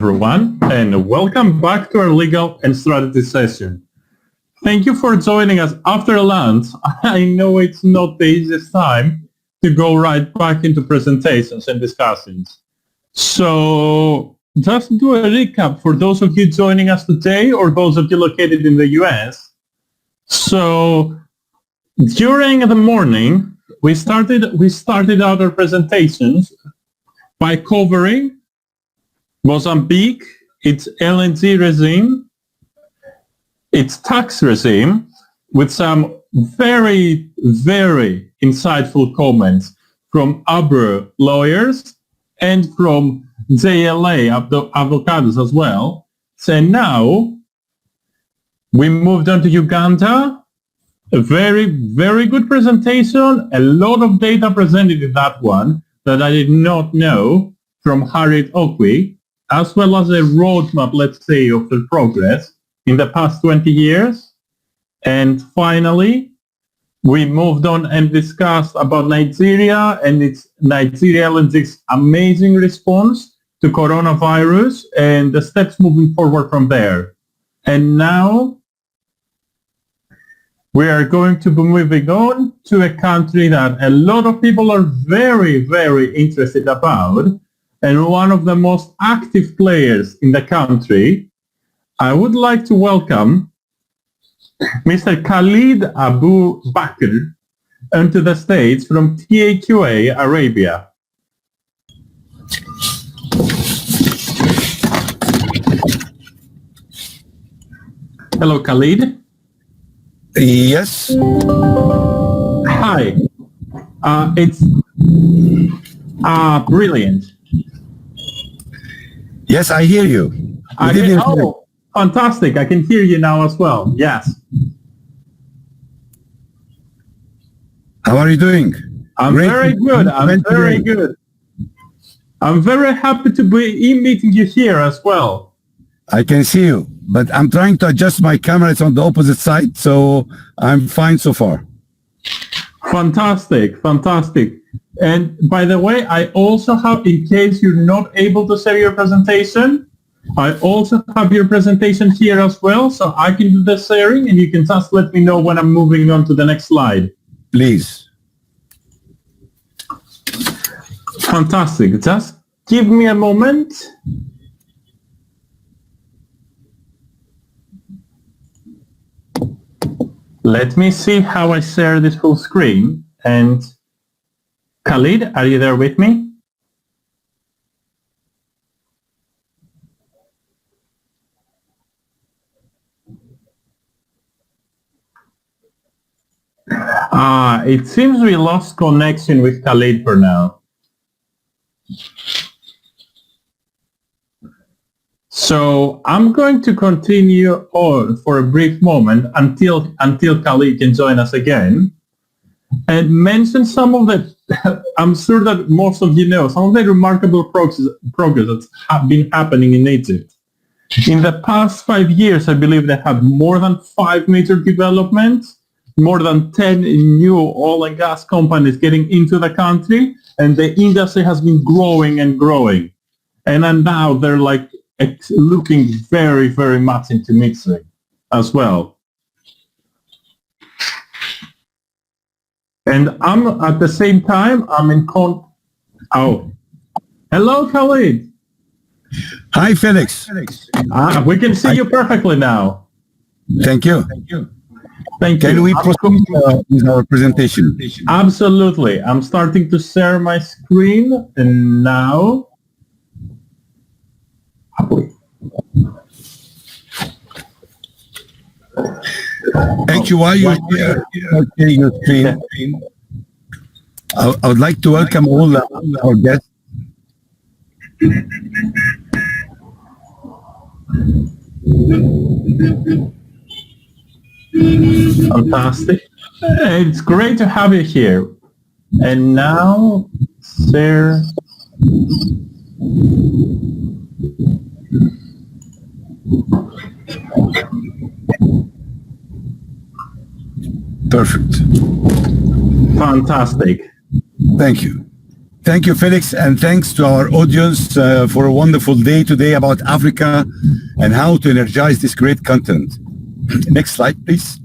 everyone, and welcome back to our legal and strategy session. Thank you for joining us after lunch. I know it's not the easiest time to go right back into presentations and discussions. So just do a recap for those of you joining us today or those of you located in the US. So during the morning, we started out our presentations by covering Mozambique, its LNG regime, its tax regime, with some very, very insightful comments from ABUR lawyers and from JLA avocados as well. So now we moved on to Uganda. A very, very good presentation. A lot of data presented in that one that I did not know from Harriet Okwi, as well as a roadmap, let's say, of the progress in the past 20 years. And finally, we moved on and discussed about Nigeria and Nigeria LNG's amazing response to coronavirus and the steps moving forward from there. And now we are going to be moving on to a country that a lot of people are very, very interested about, and one of the most active players in the country. I would like to welcome Mr. Khaled AbuBakr onto the stage from TAQA, Arabia. Hello, Khaled. Yes. Hi. It's brilliant. Yes, I hear you. Oh, fantastic. I can hear you now as well. Yes. How are you doing? I'm very good. I'm very good. I'm very happy to be meeting you here as well. I can see you, but I'm trying to adjust my camera. It's on the opposite side, so I'm fine so far. Fantastic, fantastic. And by the way, I also have, in case you're not able to share your presentation, I also have your presentation here as well, so I can do the sharing and you can just let me know when I'm moving on to the next slide. Please. Fantastic. Just give me a moment. Let me see how I share this full screen. And Khaled, are you there with me? It seems we lost connection with Khaled for now. So I'm going to continue on for a brief moment until Khaled can join us again, and mention some of the, I'm sure that most of you know, some of the remarkable progress that have been happening in Egypt. In the past 5 years, I believe they had more than 5 major developments, more than 10 new oil and gas companies getting into the country, and the industry has been growing and growing. And then now they're like looking very, very much into mixing as well. And I'm at the same time, I'm in hello, Khaled. Hi, Felix. We can see you perfectly now. Thank you. Thank you. Can we proceed with our presentation? Absolutely. I'm starting to share my screen, and now. Thank you. While you're sharing your screen, I would like to welcome all our guests. Fantastic. It's great to have you here. And now, share. Perfect. Fantastic. Thank you. Thank you, Felix, and thanks to our audience for a wonderful day today about Africa and how to energize this great continent. Next slide, please.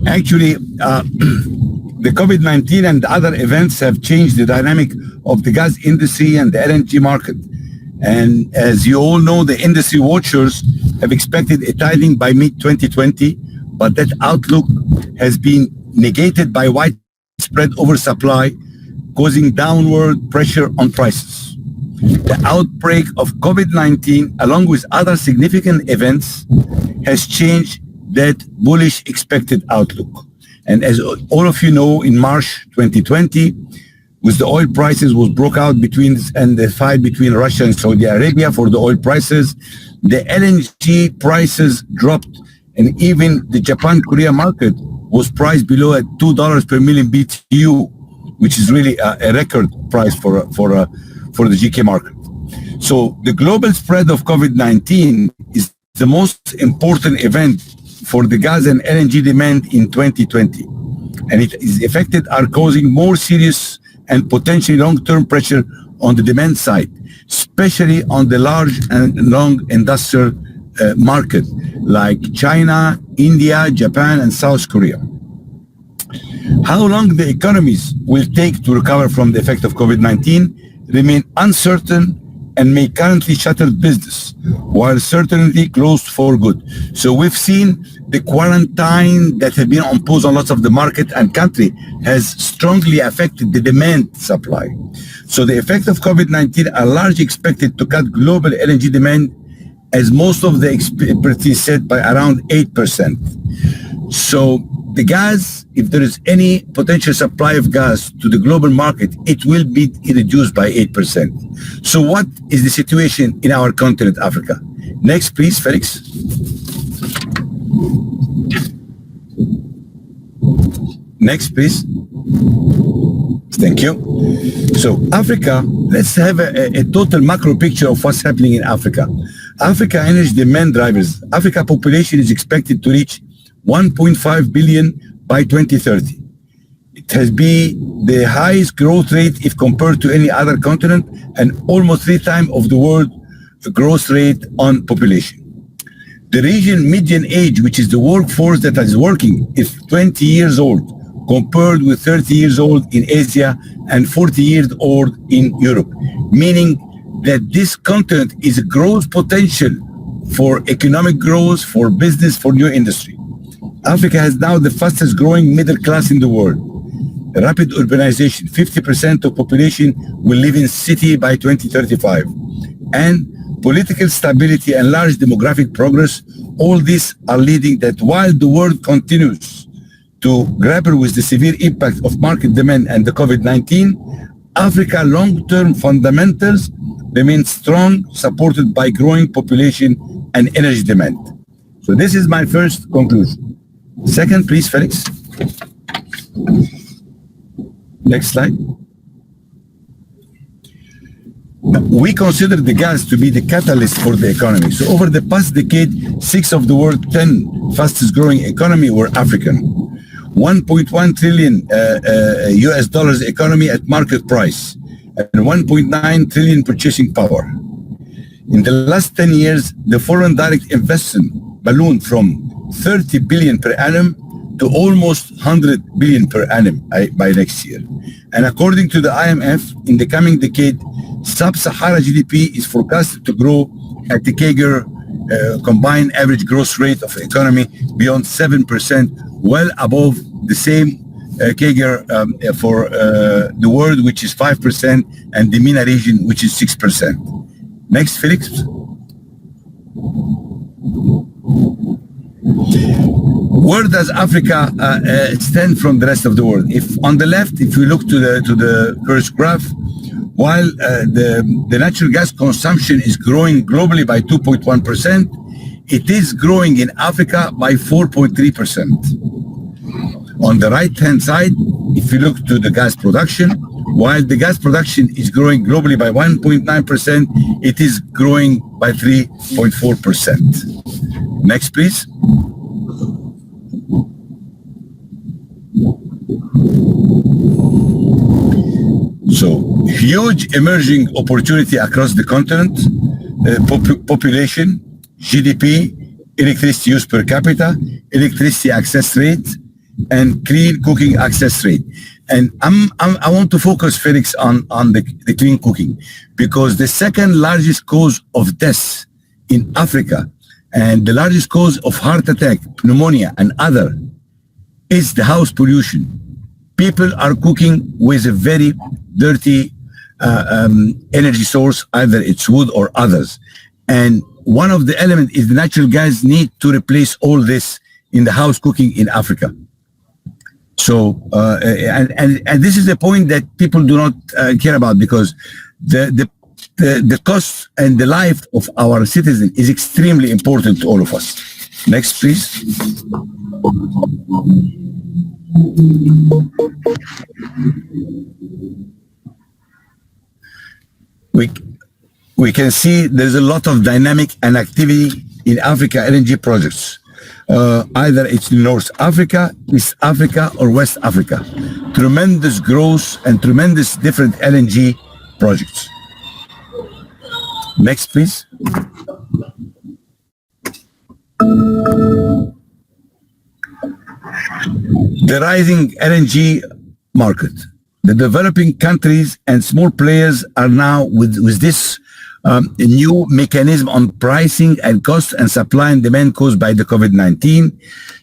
Actually, the COVID-19 and other events have changed the dynamic of the gas industry and the LNG market. And as you all know, the industry watchers have expected a tightening by mid-2020, but that outlook has been negated by widespread oversupply, causing downward pressure on prices. The outbreak of COVID-19, along with other significant events, has changed that bullish expected outlook. And as all of you know, in March 2020, with the oil prices was broke out and the fight between Russia and Saudi Arabia for the oil prices, the LNG prices dropped, and even the Japan-Korea market was priced below at $2 per million BTU, which is really a record price for the GK market. So the global spread of COVID-19 is the most important event for the gas and LNG demand in 2020. And its effects are causing more serious and potentially long-term pressure on the demand side, especially on the large and long industrial market like China, India, Japan, and South Korea. How long the economies will take to recover from the effect of COVID-19 remain uncertain and may currently shutter business, while certainly closed for good. So we've seen the quarantine that have been imposed on lots of the market and country has strongly affected the demand supply. So the effect of COVID-19 are largely expected to cut global LNG demand, as most of the expertise said, by around 8%. So the gas, if there is any potential supply of gas to the global market, it will be reduced by 8%. So what is the situation in our continent, Africa? Next, please, Felix. Next, please. Thank you. So Africa, let's have a total macro picture of what's happening in Africa. Africa energy demand drivers. Africa population is expected to reach 1.5 billion by 2030. It has been the highest growth rate if compared to any other continent, and almost 3 times of the world growth rate on population. The region median age, which is the workforce that is working, is 20 years old, compared with 30 years old in Asia and 40 years old in Europe, meaning that this continent is a growth potential for economic growth, for business, for new industry. Africa has now the fastest growing middle class in the world. Rapid urbanization, 50% of population will live in city by 2035. And political stability and large demographic progress, all these are leading that while the world continues to grapple with the severe impact of market demand and the COVID-19, Africa long-term fundamentals remain strong, supported by growing population and energy demand. So this is my first conclusion. Second, please, Felix. Next slide. We consider the gas to be the catalyst for the economy. So over the past decade, 6 of the world's 10 fastest growing economy were African. 1.1 trillion US dollars economy at market price and 1.9 trillion purchasing power. In the last 10 years, the foreign direct investment ballooned from 30 billion per annum to almost 100 billion per annum by next year. And according to the IMF, in the coming decade, sub-Sahara GDP is forecasted to grow at the CAGR combined average growth rate of economy beyond 7%, well above the same CAGR for the world, which is 5%, and the MENA region, which is 6%. Next, Felix. Where does Africa stand from the rest of the world? If on the left, if we look to the first graph, while the natural gas consumption is growing globally by 2.1%, it is growing in Africa by 4.3%. On the right-hand side, if you look to the gas production, while the gas production is growing globally by 1.9%, it is growing by 3.4%. Next, please. So huge emerging opportunity across the continent, population, GDP, electricity use per capita, electricity access rate, and clean cooking access rate. And I want to focus, Felix, on the clean cooking, because the second largest cause of death in Africa and the largest cause of heart attack, pneumonia, and other is the house pollution. People are cooking with a very dirty energy source, either it's wood or others. And one of the elements is the natural gas need to replace all this in the house cooking in Africa. So, and this is the point that people do not care about, because the cost and the life of our citizens is extremely important to all of us. Next, please. We can see there's a lot of dynamic and activity in Africa LNG projects. Either it's in North Africa, East Africa, or West Africa. Tremendous growth and tremendous different LNG projects. Next, please. The rising LNG market. The developing countries and small players are now with this new mechanism on pricing and cost and supply and demand caused by the COVID-19.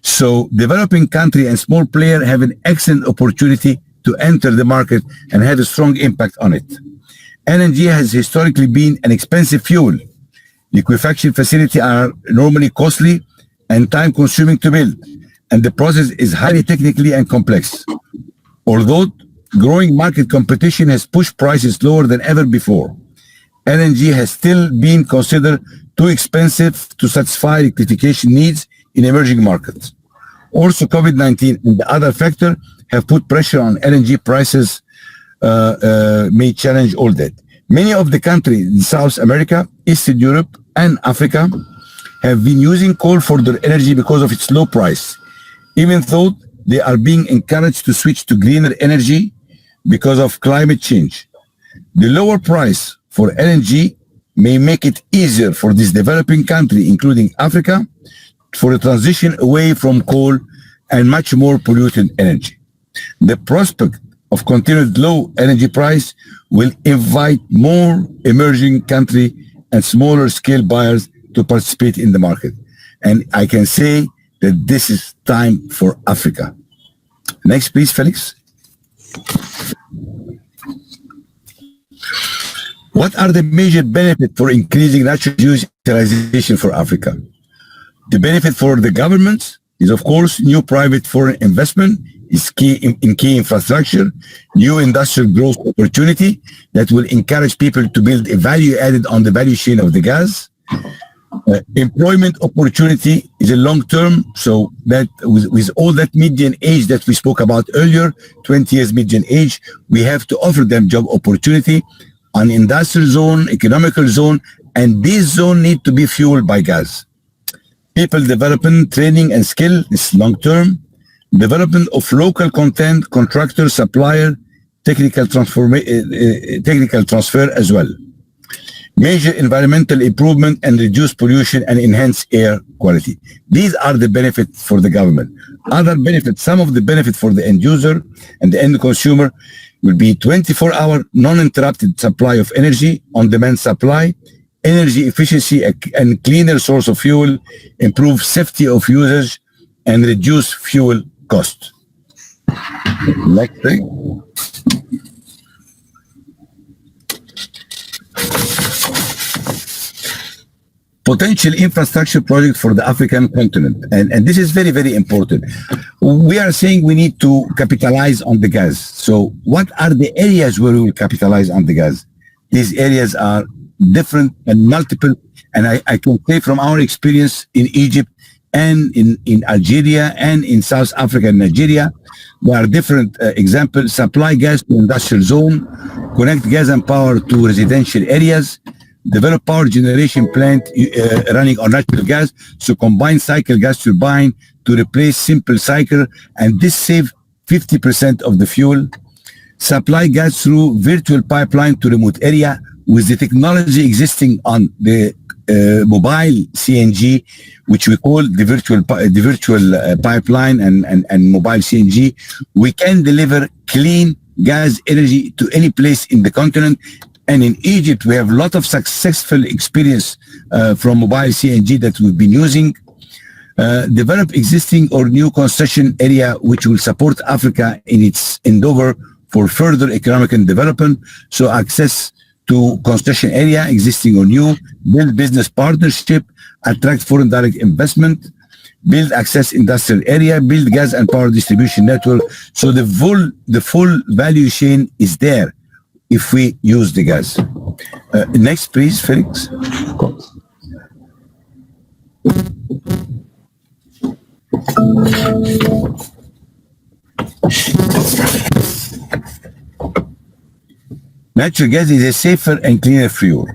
So developing country and small player have an excellent opportunity to enter the market and have a strong impact on it. LNG has historically been an expensive fuel. Liquefaction facilities are normally costly and time consuming to build, and the process is highly technically and complex. Although growing market competition has pushed prices lower than ever before, LNG has still been considered too expensive to satisfy electrification needs in emerging markets. Also, COVID-19 and the other factor have put pressure on LNG prices, may challenge all that. Many of the countries in South America, Eastern Europe, and Africa have been using coal for their energy because of its low price, even though they are being encouraged to switch to greener energy because of climate change. The lower price for LNG may make it easier for this developing country, including Africa, for a transition away from coal and much more polluted energy. The prospect of continued low energy price will invite more emerging country and smaller scale buyers to participate in the market. And I can say that this is time for Africa. Next, please, Felix. What are the major benefits for increasing natural use utilization for Africa? The benefit for the governments is, of course, new private foreign investment is key in key infrastructure, new industrial growth opportunity that will encourage people to build a value added on the value chain of the gas. Employment opportunity is a long term, so that with all that median age that we spoke about earlier, 20 years median age, we have to offer them job opportunity on industrial zone, economical zone, and this zone need to be fueled by gas. People development, training and skill is long term. Development of local content, contractor, supplier, technical transfer as well. Major environmental improvement and reduce pollution and enhance air quality. These are the benefits for the government. Other benefits, some of the benefits for the end user and the end consumer will be 24-hour non-interrupted supply of energy, on-demand supply, energy efficiency and cleaner source of fuel, improve safety of usage, and reduce fuel cost. Next thing. Potential infrastructure project for the African continent. And this is very, very important. We are saying we need to capitalize on the gas. So what are the areas where we will capitalize on the gas? These areas are different and multiple. And I can say from our experience in Egypt and in Algeria and in South Africa and Nigeria, there are different examples. Supply gas to industrial zone, connect gas and power to residential areas, develop power generation plant running on natural gas, so combined cycle gas turbine to replace simple cycle, and this save 50% of the fuel, supply gas through virtual pipeline to remote area with the technology existing on the mobile CNG, which we call the virtual pipeline and mobile CNG. We can deliver clean gas energy to any place in the continent. And in Egypt, we have a lot of successful experience from mobile CNG that we've been using. Develop existing or new concession area which will support Africa in its endeavor for further economic development. So access to concession area, existing or new, build business partnership, attract foreign direct investment, build access industrial area, build gas and power distribution network. So the full value chain is there if we use the gas. Next, please, Felix. Of course. Natural gas is a safer and cleaner fuel.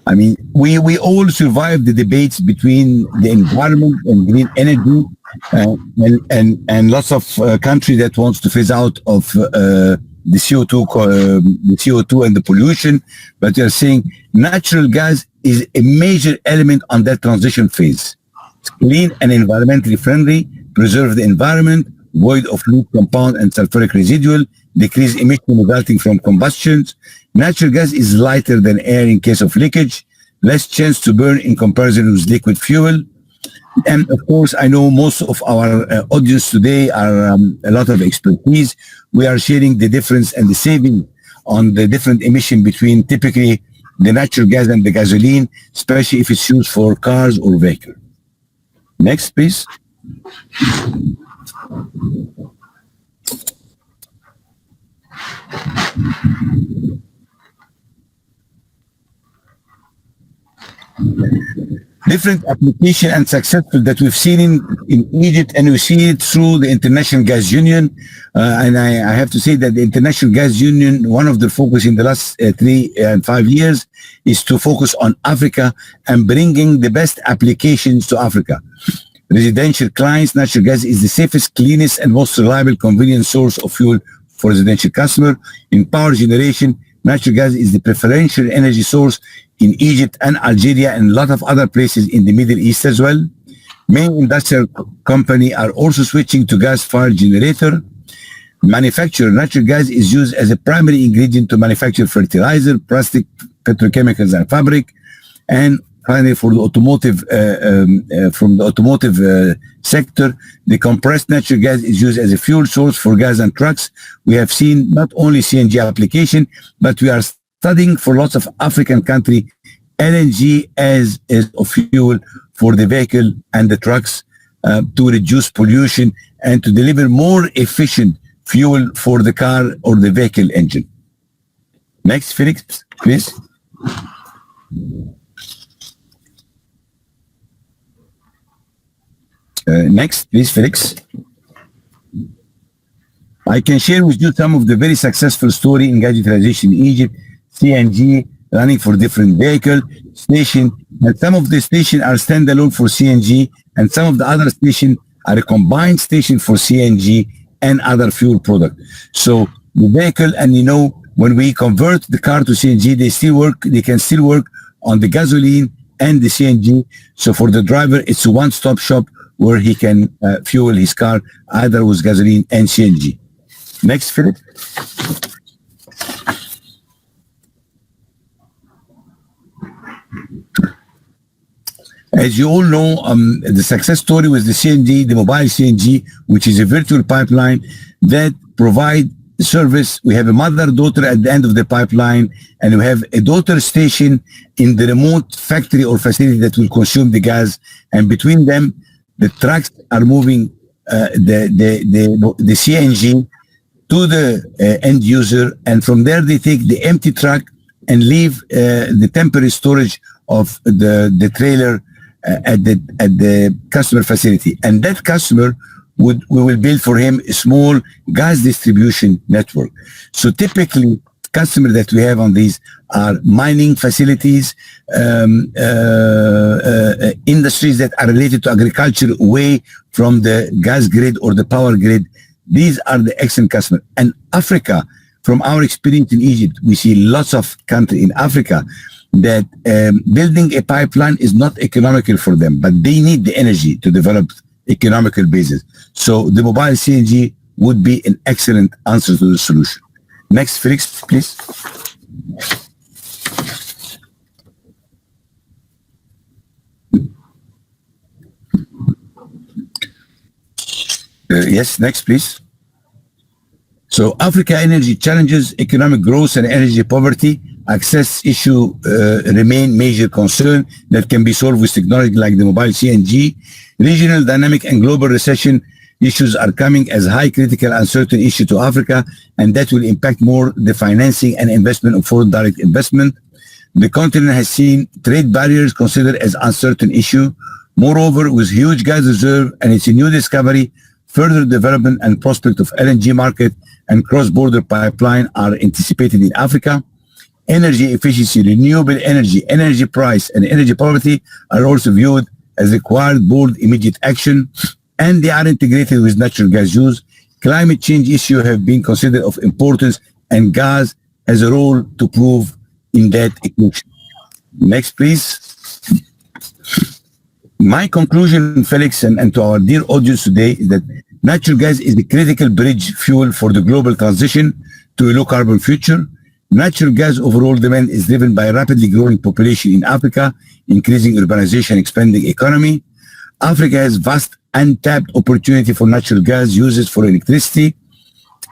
I mean, we all survived the debates between the environment and green energy, and lots of countries that wants to phase out of the CO2 and the pollution. But they are saying natural gas is a major element on that transition phase. It's clean and environmentally friendly, preserve the environment, void of lead compound and sulfuric residual, decrease emission resulting from combustions. Natural gas is lighter than air in case of leakage, less chance to burn in comparison with liquid fuel. And of course, I know most of our audience today are a lot of expertise. We are sharing the difference and the saving on the different emission between typically the natural gas and the gasoline, especially if it's used for cars or vehicles. Next, please. Different application and successful that we've seen in Egypt, and we see it through the International Gas Union. And I have to say that the International Gas Union, one of the focus in the last 3 and 5 years is to focus on Africa and bringing the best applications to Africa. Residential clients, natural gas is the safest, cleanest, and most reliable, convenient source of fuel for residential customer. In power generation, natural gas is the preferential energy source in Egypt and Algeria and a lot of other places in the Middle East as well. Main industrial company are also switching to gas-fired generator. Manufacture, natural gas is used as a primary ingredient to manufacture fertilizer, plastic, petrochemicals, and fabric. And finally, for the automotive, from the automotive sector, the compressed natural gas is used as a fuel source for gas and trucks. We have seen not only CNG application, but we are studying for lots of African countries LNG as a fuel for the vehicle and the trucks to reduce pollution and to deliver more efficient fuel for the car or the vehicle engine. Next, Felix, please. Next, please, Felix. I can share with you some of the very successful story in gas utilization in Egypt, CNG running for different vehicle station, and some of the station are standalone for CNG, and some of the other station are a combined station for CNG and other fuel product. So the vehicle, and you know, when we convert the car to CNG, they can still work on the gasoline and the CNG. So for the driver, it's a one-stop shop where he can fuel his car either with gasoline and CNG. Next, Philip. As you all know, the success story with the CNG, the mobile CNG, which is a virtual pipeline that provide service. We have a mother-daughter at the end of the pipeline, and we have a daughter station in the remote factory or facility that will consume the gas. And between them, the trucks are moving the CNG to the end user, and from there they take the empty truck and leave the temporary storage of the trailer at the customer facility. And that customer we will build for him a small gas distribution network. So typically, customers that we have on these are mining facilities, industries that are related to agriculture away from the gas grid or the power grid These are the excellent customers. And Africa, from our experience in Egypt, we see lots of countries in Africa that building a pipeline is not economical for them, but they need the energy to develop economical basis. So the mobile CNG would be an excellent answer to the solution. Next, Felix, please. Yes, next, please. So Africa energy challenges, economic growth and energy poverty, access issue remain major concern that can be solved with technology like the mobile CNG. Regional dynamic and global recession issues are coming as high critical uncertain issue to Africa, and that will impact more the financing and investment of foreign direct investment. The continent has seen trade barriers considered as uncertain issue. Moreover, with huge gas reserve and its new discovery, further development and prospect of LNG market and cross-border pipeline are anticipated in Africa. Energy efficiency, renewable energy, energy price, and energy poverty are also viewed as required bold immediate action, and they are integrated with natural gas use. Climate change issues have been considered of importance, and gas has a role to prove in that equation. Next, please. My conclusion, Felix, and to our dear audience today is that natural gas is the critical bridge fuel for the global transition to a low carbon future. Natural gas overall demand is driven by a rapidly growing population in Africa, increasing urbanization, expanding economy. Africa has vast untapped opportunity for natural gas uses for electricity,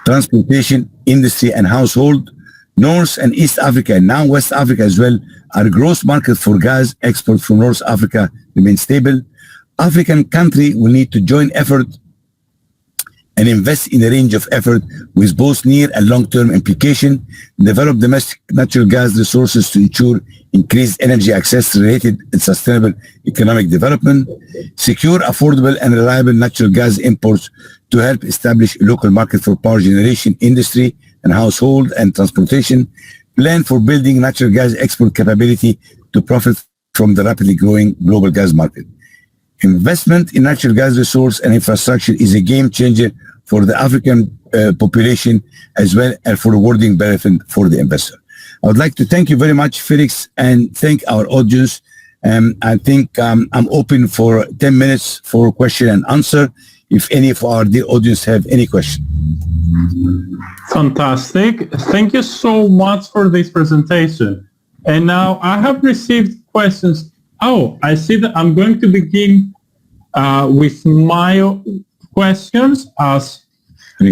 transportation, industry, and household. North and East Africa, and now West Africa as well, are gross market for gas. Export from North Africa remain stable. African countries will need to join effort and invest in a range of effort with both near and long-term implication, develop domestic natural gas resources to ensure increased energy access related and sustainable economic development, secure affordable and reliable natural gas imports to help establish a local market for power generation, industry, and household and transportation, plan for building natural gas export capability to profit from the rapidly growing global gas market. Investment in natural gas resource and infrastructure is a game changer for the African population as well as for rewarding benefit for the investor. I would like to thank you very much, Felix, and thank our audience. I think I'm open for 10 minutes for question and answer if any of our dear audience have any question. Fantastic. Thank you so much for this presentation. And now I have received questions. Oh, I see that I'm going to begin with my questions. As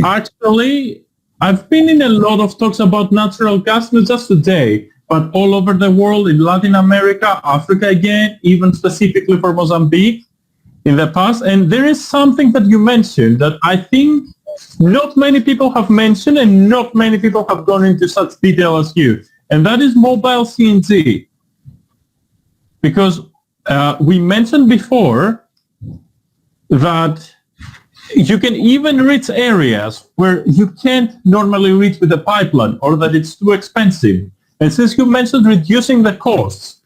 actually, I've been in a lot of talks about natural gas, not just today, but all over the world, in Latin America, Africa again, even specifically for Mozambique in the past. And there is something that you mentioned that I think not many people have mentioned and not many people have gone into such detail as you. And that is mobile CNG. Because we mentioned before that you can even reach areas where you can't normally reach with a pipeline or that it's too expensive. And since you mentioned reducing the costs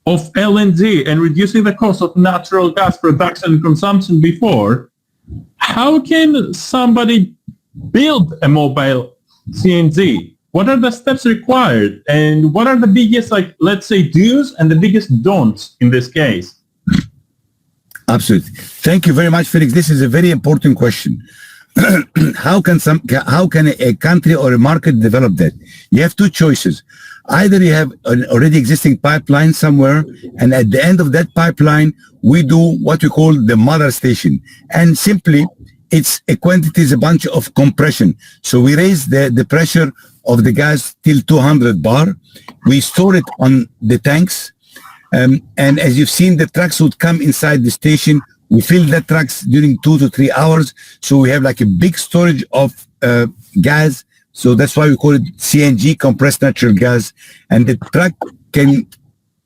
of LNG and reducing the cost of natural gas production and consumption before, how can somebody build a mobile CNG? What are the steps required? And what are the biggest, let's say, do's and the biggest don'ts in this case? Absolutely. Thank you very much, Felix. This is a very important question. How can a country or a market develop that? You have two choices. Either you have an already existing pipeline somewhere, and at the end of that pipeline, we do what we call the mother station. And simply, it's a quantity, is a bunch of compression. So we raise the pressure of the gas till 200 bar. We store it on the tanks. And as you've seen, the trucks would come inside the station. We fill the trucks during 2 to 3 hours. So we have like a big storage of gas. So that's why we call it CNG, compressed natural gas. And the truck can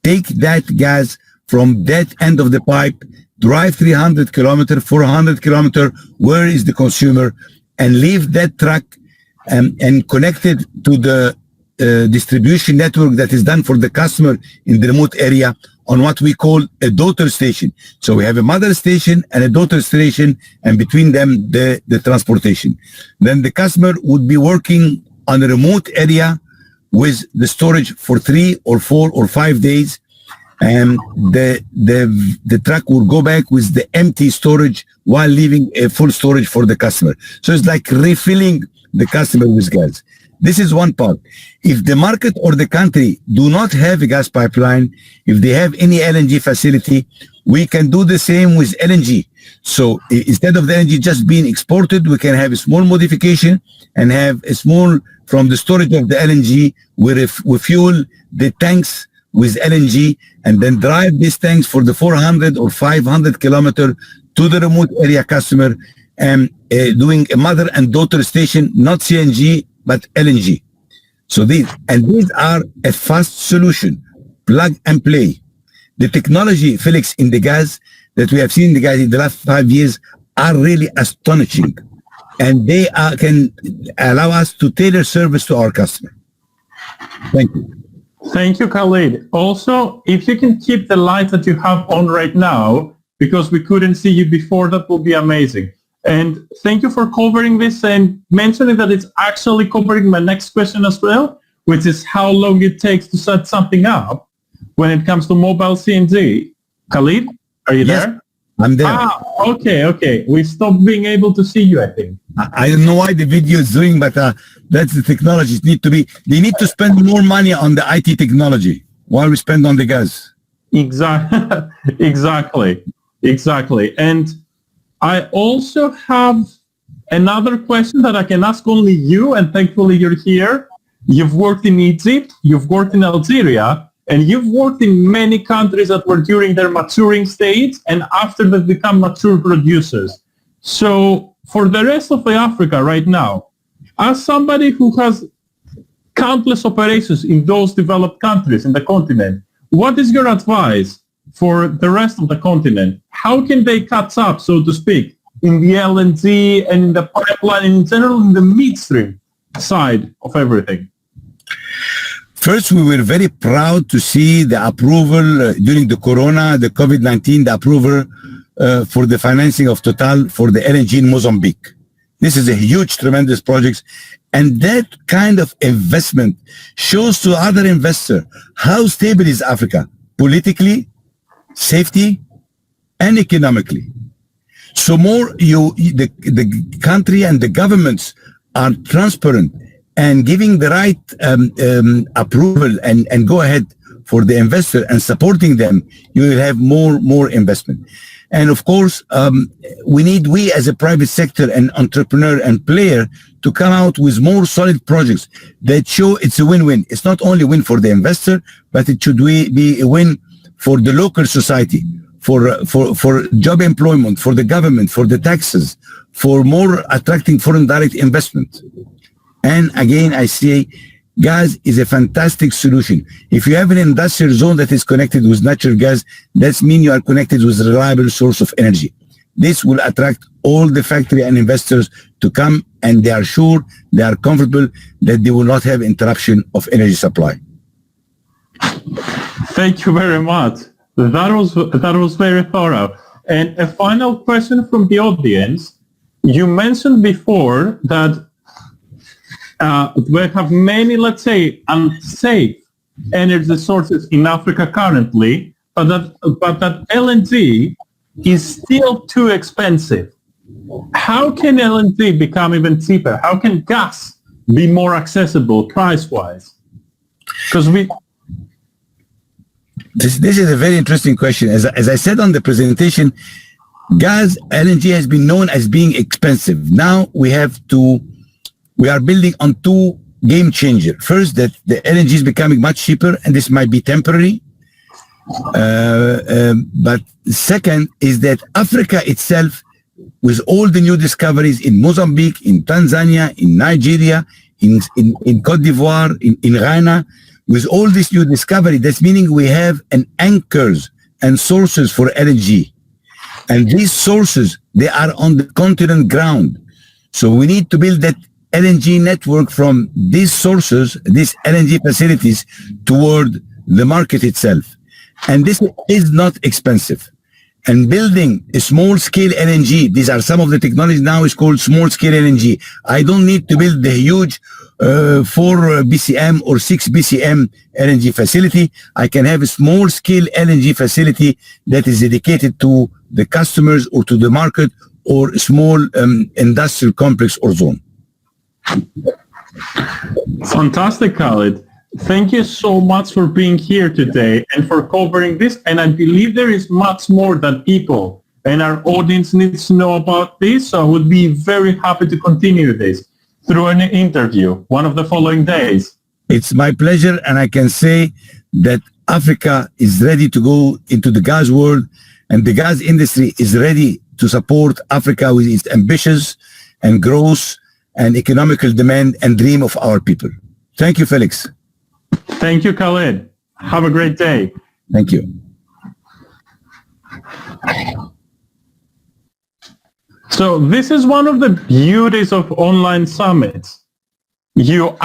take that gas from that end of the pipe, drive 300 kilometers, 400 kilometers, where is the consumer, and leave that truck and connect it to the distribution network that is done for the customer in the remote area on what we call a daughter station. So we have a mother station and a daughter station, and between them, the transportation. Then the customer would be working on a remote area with the storage for 3 or 4 or 5 days, and the truck will go back with the empty storage while leaving a full storage for the customer. So it's like refilling the customer with gas. This is one part. If the market or the country do not have a gas pipeline, if they have any LNG facility, we can do the same with LNG. So instead of the LNG just being exported, we can have a small modification and have a small, from the storage of the LNG, we fuel the tanks with LNG and then drive these tanks for the 400 or 500 kilometer to the remote area customer, and doing a mother and daughter station, not CNG, but LNG. So these are a fast solution, plug and play. The technology, Felix, in the gas that we have seen in the gas in the last 5 years are really astonishing, and they can allow us to tailor service to our customer. Thank you. Thank you, Khaled. Also, if you can keep the lights that you have on right now, because we couldn't see you before, that will be amazing. And thank you for covering this and mentioning that it's actually covering my next question as well, which is how long it takes to set something up when it comes to mobile CNG. Khaled, are you there? I'm there. Okay. We stopped being able to see you, I think. I don't know why the video is doing, but that's the technology. They need to spend more money on the IT technology while we spend on the gas. Exactly. And I also have another question that I can ask only you, and thankfully you're here. You've worked in Egypt, you've worked in Algeria, and you've worked in many countries that were during their maturing stage and after they've become mature producers. So for the rest of Africa right now, as somebody who has countless operations in those developed countries in the continent, what is your advice for the rest of the continent? How can they catch up, so to speak, in the LNG and in the pipeline and in general in the midstream side of everything? First, we were very proud to see the approval during the COVID-19, the approval for the financing of Total for the LNG in Mozambique. This is a huge, tremendous project. And that kind of investment shows to other investors how stable is Africa, politically, safety, and economically. So more the country and the governments are transparent and giving the right approval and go ahead for the investor and supporting them, you will have more investment. And of course, we as a private sector and entrepreneur and player to come out with more solid projects that show it's a win-win. It's not only a win for the investor, but it should be a win for the local society, for job employment, for the government, for the taxes, for more attracting foreign direct investment. And again, I say gas is a fantastic solution. If you have an industrial zone that is connected with natural gas, that means you are connected with a reliable source of energy. This will attract all the factory and investors to come, and they are sure, they are comfortable that they will not have interruption of energy supply. Thank you very much. That was very thorough. And a final question from the audience. You mentioned before that we have many, let's say, unsafe energy sources in Africa currently, but that LNG is still too expensive. How can LNG become even cheaper? How can gas be more accessible price-wise? Because This is a very interesting question. As I said on the presentation, gas, LNG has been known as being expensive. Now we are building on two game changer. First, that the LNG is becoming much cheaper, and this might be temporary. But second is that Africa itself, with all the new discoveries in Mozambique, in Tanzania, in Nigeria, in Cote d'Ivoire, in Ghana, with all this new discovery, that's meaning we have an anchors and sources for LNG. And these sources, they are on the continent ground. So we need to build that LNG network from these sources, these LNG facilities, toward the market itself. And this is not expensive. And building a small-scale LNG, these are some of the technology now is called small-scale LNG. I don't need to build the huge 4 BCM or 6 BCM LNG facility. I can have a small-scale LNG facility that is dedicated to the customers or to the market or a small industrial complex or zone. Fantastic, Khaled. Thank you so much for being here today and for covering this. And I believe there is much more that people and our audience needs to know about this. So I would be very happy to continue this through an interview one of the following days. It's my pleasure, and I can say that Africa is ready to go into the gas world, and the gas industry is ready to support Africa with its ambitions and growth and economical demand and dream of our people. Thank you, Felix. Thank you, Khaled. Have a great day. Thank you. So this is one of the beauties of online summits. You